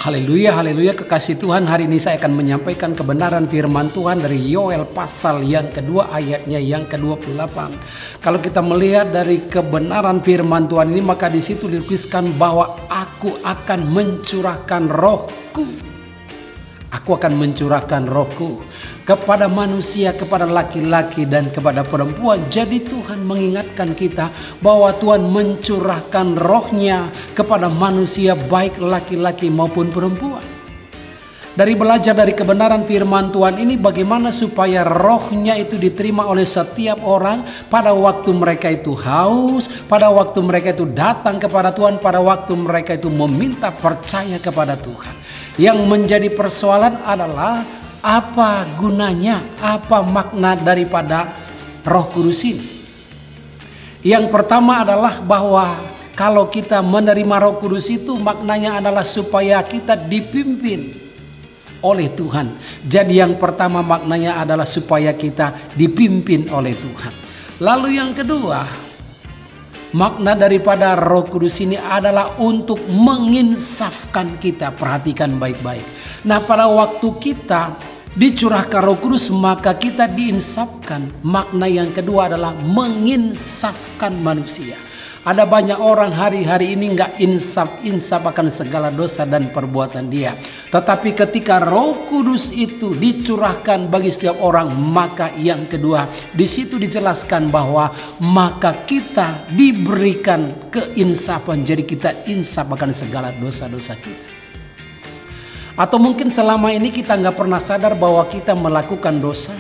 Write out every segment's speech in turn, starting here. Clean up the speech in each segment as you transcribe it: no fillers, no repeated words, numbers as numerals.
Haleluya, haleluya, kekasih Tuhan. Hari ini saya akan menyampaikan kebenaran firman Tuhan dari Yoel pasal yang kedua ayatnya yang ke-28. Kalau kita melihat dari kebenaran firman Tuhan ini, maka di situ dituliskan bahwa aku akan mencurahkan rohku. Aku akan mencurahkan rohku kepada manusia, kepada laki-laki dan kepada perempuan. Jadi Tuhan mengingatkan kita bahwa Tuhan mencurahkan rohnya kepada manusia, baik laki-laki maupun perempuan. Dari belajar dari kebenaran firman Tuhan ini, bagaimana supaya rohnya itu diterima oleh setiap orang pada waktu mereka itu haus, pada waktu mereka itu datang kepada Tuhan, pada waktu mereka itu meminta percaya kepada Tuhan. Yang menjadi persoalan adalah apa gunanya, apa makna daripada Roh Kudus ini. Yang pertama adalah bahwa kalau kita menerima Roh Kudus itu maknanya adalah supaya kita dipimpin oleh Tuhan. Jadi yang pertama maknanya adalah supaya kita dipimpin oleh Tuhan. Lalu yang kedua, makna daripada Roh Kudus ini adalah untuk menginsafkan kita. Perhatikan baik-baik. Nah, pada waktu kita dicurahkan Roh Kudus, maka kita diinsafkan. Makna yang kedua adalah menginsafkan manusia. Ada banyak orang hari-hari ini nggak insaf akan segala dosa dan perbuatan dia. Tetapi ketika Roh Kudus itu dicurahkan bagi setiap orang, maka yang kedua di situ dijelaskan bahwa maka kita diberikan keinsafan. Jadi kita insaf akan segala dosa-dosa kita. Atau mungkin selama ini kita nggak pernah sadar bahwa kita melakukan dosa.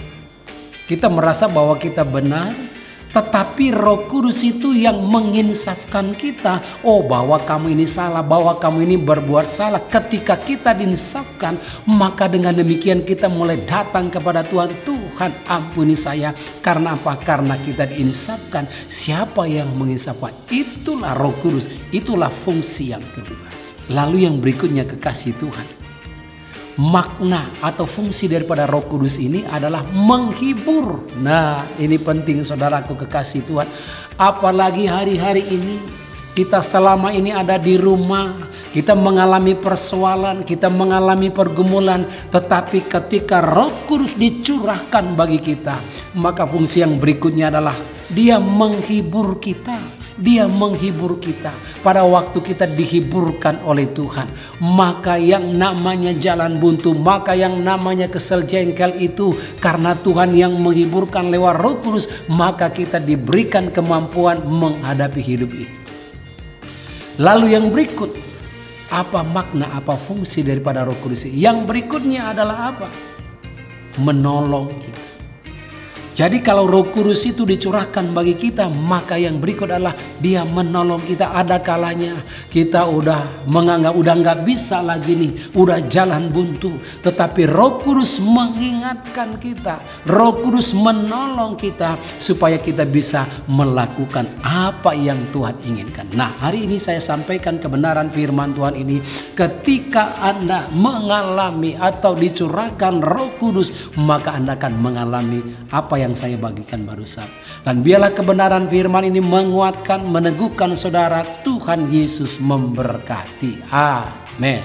Kita merasa bahwa kita benar. Tetapi Roh Kudus itu yang menginsafkan kita. Oh, bahwa kamu ini salah, bahwa kamu ini berbuat salah. Ketika kita diinsafkan, maka dengan demikian kita mulai datang kepada Tuhan. Tuhan, ampuni saya. Karena apa? Karena kita diinsafkan. Siapa yang menginsafkan? Itulah Roh Kudus. Itulah fungsi yang kedua. Lalu yang berikutnya, kekasih Tuhan, makna atau fungsi daripada Roh Kudus ini adalah menghibur. Nah, ini penting saudaraku kekasih Tuhan. Apalagi hari-hari ini kita selama ini ada di rumah, kita mengalami persoalan, kita mengalami pergumulan. Tetapi ketika Roh Kudus dicurahkan bagi kita, maka fungsi yang berikutnya adalah dia menghibur kita. Dia menghibur kita. Pada waktu kita dihiburkan oleh Tuhan, maka yang namanya jalan buntu, maka yang namanya kesel jengkel itu karena Tuhan yang menghiburkan lewat Roh Kudus, maka kita diberikan kemampuan menghadapi hidup ini. Lalu yang berikut, apa makna, apa fungsi daripada Roh Kudus ini? Yang berikutnya adalah apa? Menolong kita. Jadi kalau Roh Kudus itu dicurahkan bagi kita, maka yang berikut adalah dia menolong kita. Ada kalanya kita udah menganggap udah nggak bisa lagi nih, udah jalan buntu. Tetapi Roh Kudus mengingatkan kita, Roh Kudus menolong kita supaya kita bisa melakukan apa yang Tuhan inginkan. Nah, hari ini saya sampaikan kebenaran firman Tuhan ini. Ketika Anda mengalami atau dicurahkan Roh Kudus, maka Anda akan mengalami apa yang saya bagikan barusan. Dan biarlah kebenaran firman ini menguatkan, meneguhkan saudara. Tuhan Yesus memberkati. Amin.